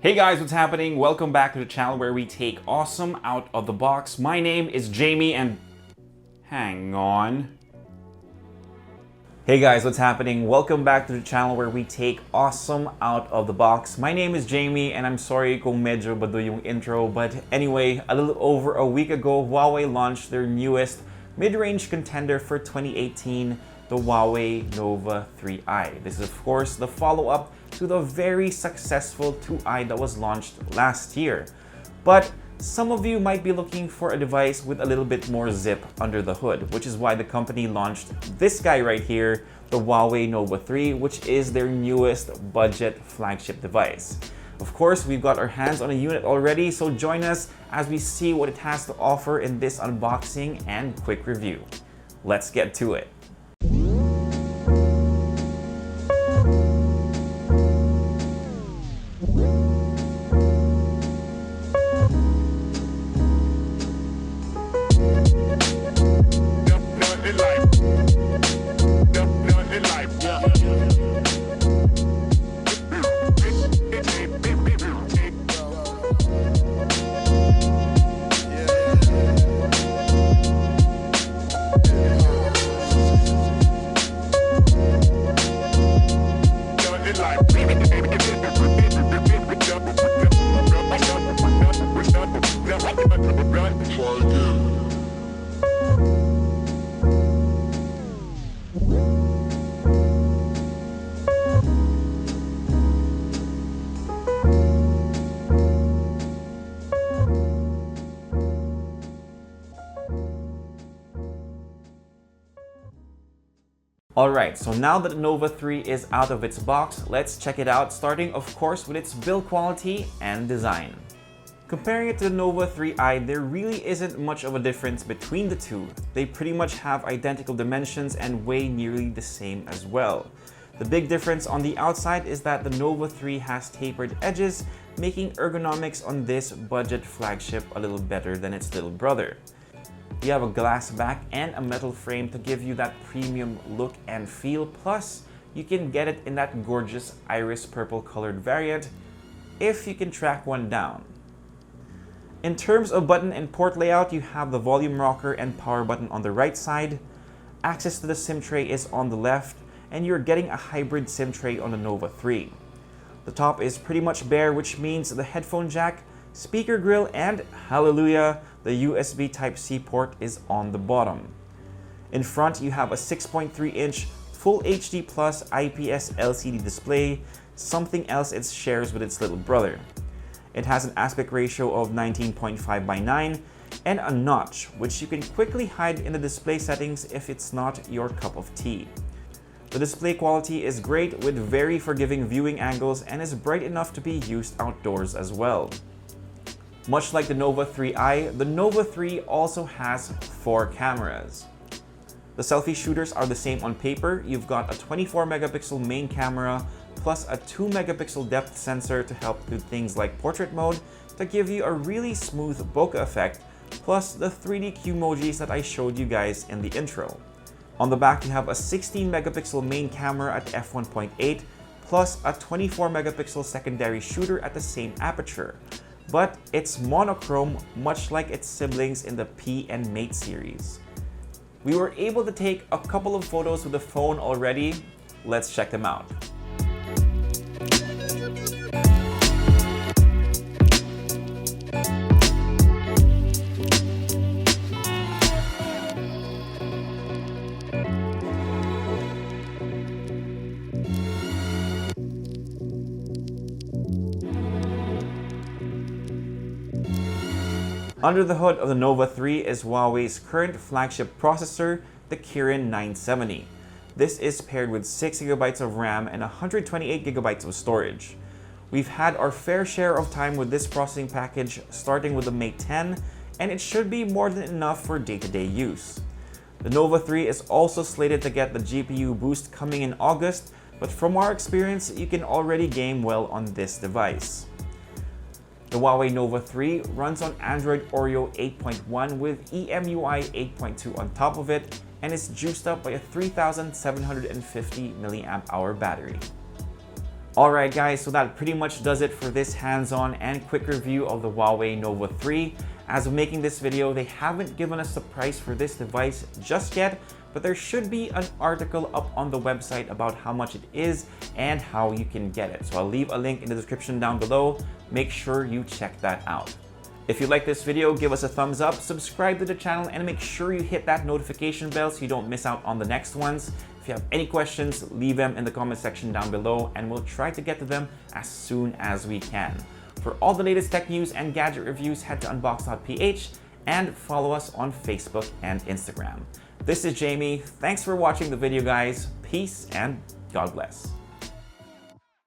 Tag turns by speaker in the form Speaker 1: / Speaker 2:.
Speaker 1: Hey guys, what's happening? Welcome back to the channel where we take awesome out of the box. My name is Jamie and... hang on. Hey guys, what's happening? Welcome back to the channel where we take awesome out of the box. My name is Jamie and I'm sorry kung medyo bado yung intro, but anyway, a little over a week ago, Huawei launched their newest mid-range contender for 2018, the Huawei Nova 3i. This is of course the follow-up to the very successful 2i that was launched last year. But some of you might be looking for a device with a little bit more zip under the hood, which is why the company launched this guy right here, the Huawei Nova 3, which is their newest budget flagship device. Of course, we've got our hands on a unit already, so join us as we see what it has to offer in this unboxing and quick review. Let's get to it. Alright, so now that the Nova 3 is out of its box, let's check it out, starting of course with its build quality and design. Comparing it to the Nova 3i, there really isn't much of a difference between the two. They pretty much have identical dimensions and weigh nearly the same as well. The big difference on the outside is that the Nova 3 has tapered edges, making ergonomics on this budget flagship a little better than its little brother. You have a glass back and a metal frame to give you that premium look and feel, plus you can get it in that gorgeous iris purple colored variant if you can track one down. In terms of button and port layout, you have the volume rocker and power button on the right side, access to the SIM tray is on the left, and you're getting a hybrid SIM tray on the Nova 3. The top is pretty much bare, which means the headphone jack, speaker grill, and hallelujah, the USB Type-C port is on the bottom. In front, you have a 6.3-inch Full HD Plus IPS LCD display, something else it shares with its little brother. It has an aspect ratio of 19.5 by 9 and a notch, which you can quickly hide in the display settings if it's not your cup of tea. The display quality is great with very forgiving viewing angles and is bright enough to be used outdoors as well. Much like the Nova 3i, the Nova 3 also has 4 cameras. The selfie shooters are the same on paper. You've got a 24 megapixel main camera plus a 2 megapixel depth sensor to help do things like portrait mode to give you a really smooth bokeh effect, plus the 3D Qmojis that I showed you guys in the intro. On the back, you have a 16 megapixel main camera at f1.8 plus a 24 megapixel secondary shooter at the same aperture. But it's monochrome, much like its siblings in the P and Mate series. We were able to take a couple of photos with the phone already. Let's check them out. Under the hood of the Nova 3 is Huawei's current flagship processor, the Kirin 970. This is paired with 6GB of RAM and 128GB of storage. We've had our fair share of time with this processing package, starting with the Mate 10, and it should be more than enough for day-to-day use. The Nova 3 is also slated to get the GPU boost coming in August, but from our experience, you can already game well on this device. The Huawei Nova 3 runs on Android Oreo 8.1 with EMUI 8.2 on top of it, and is juiced up by a 3750 mAh battery. Alright guys, so that pretty much does it for this hands-on and quick review of the Huawei Nova 3. As of making this video, they haven't given us the price for this device just yet, but there should be an article up on the website about how much it is and how you can get it. So I'll leave a link in the description down below. Make sure you check that out. If you like this video, give us a thumbs up, subscribe to the channel, and make sure you hit that notification bell so you don't miss out on the next ones. If you have any questions, leave them in the comment section down below and we'll try to get to them as soon as we can. For all the latest tech news and gadget reviews, head to unbox.ph and follow us on Facebook and Instagram. This is Jamie. Thanks for watching the video, guys. Peace and God bless.